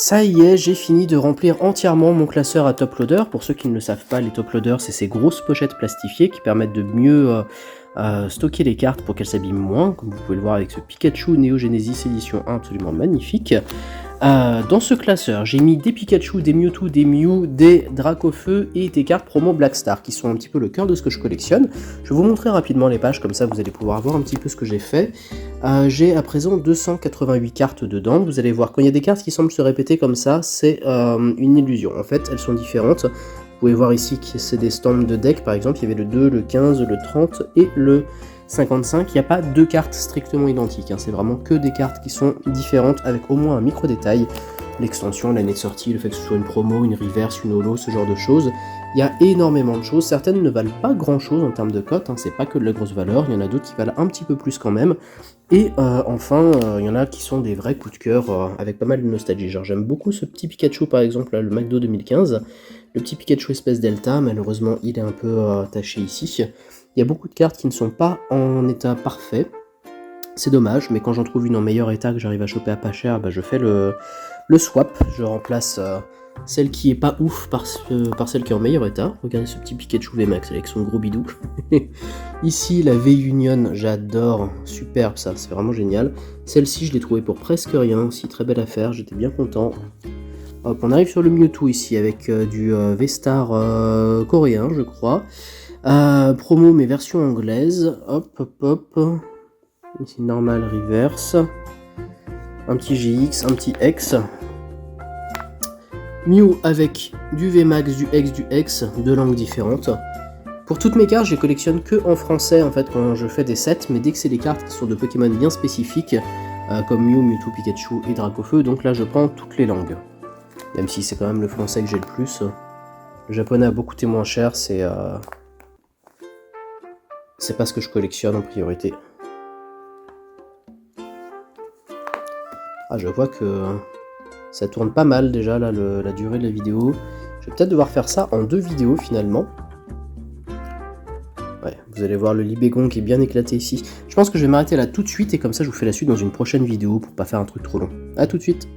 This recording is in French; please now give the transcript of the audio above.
Ça y est, j'ai fini de remplir entièrement mon classeur à top loader. Pour ceux qui ne le savent pas, les top loaders, c'est ces grosses pochettes plastifiées qui permettent de mieux stocker les cartes pour qu'elles s'abîment moins, comme vous pouvez le voir avec ce Pikachu Neo Genesis édition 1 absolument magnifique. Dans ce classeur, j'ai mis des Pikachu, des Mewtwo, des Mew, des Dracofeu et des cartes promo Blackstar qui sont un petit peu le cœur de ce que je collectionne. Je vais vous montrer rapidement les pages, comme ça vous allez pouvoir voir un petit peu ce que j'ai fait. J'ai à présent 288 cartes dedans. Vous allez voir, quand il y a des cartes qui semblent se répéter comme ça, c'est une illusion. En fait, elles sont différentes. Vous pouvez voir ici que c'est des stands de deck, par exemple, il y avait le 2, le 15, le 30 et le 55, il n'y a pas deux cartes strictement identiques, hein. C'est vraiment que des cartes qui sont différentes avec au moins un micro détail, l'extension, l'année de sortie, le fait que ce soit une promo, une reverse, une holo, ce genre de choses. Il y a énormément de choses, certaines ne valent pas grand chose en termes de cote, hein. C'est pas que de la grosse valeur, il y en a d'autres qui valent un petit peu plus quand même. Et enfin, il y en a qui sont des vrais coups de cœur avec pas mal de nostalgie. Genre j'aime beaucoup ce petit Pikachu par exemple, là, le McDo 2015, le petit Pikachu espèce Delta, malheureusement il est un peu taché ici. Il y a beaucoup de cartes qui ne sont pas en état parfait, c'est dommage, mais quand j'en trouve une en meilleur état que j'arrive à choper à pas cher, bah je fais le swap, je remplace celle qui est pas ouf par celle qui est en meilleur état. Regardez ce petit Pikachu VMAX avec son gros bidou. Ici la V-Union, j'adore, superbe ça, c'est vraiment génial. Celle-ci je l'ai trouvée pour presque rien aussi, très belle affaire, j'étais bien content. Hop, on arrive sur le Mewtwo ici avec du V-Star coréen je crois. Promo mais version anglaise, hop hop hop, ici normal reverse, un petit GX, un petit X, Mew avec du VMAX, du X, deux langues différentes. Pour toutes mes cartes, je les collectionne que en français en fait quand je fais des sets, mais dès que c'est des cartes qui sont de Pokémon bien spécifiques, comme Mew, Mewtwo, Pikachu et Dracofeu, donc là je prends toutes les langues. Même si c'est quand même le français que j'ai le plus. Le japonais a beaucoup coûté moins cher, c'est pas ce que je collectionne en priorité. Ah, je vois que ça tourne pas mal déjà là, la durée de la vidéo. Je vais peut-être devoir faire ça en 2 vidéos finalement. Ouais, vous allez voir le Libégon qui est bien éclaté ici. Je pense que je vais m'arrêter là tout de suite et comme ça je vous fais la suite dans une prochaine vidéo pour pas faire un truc trop long. A tout de suite.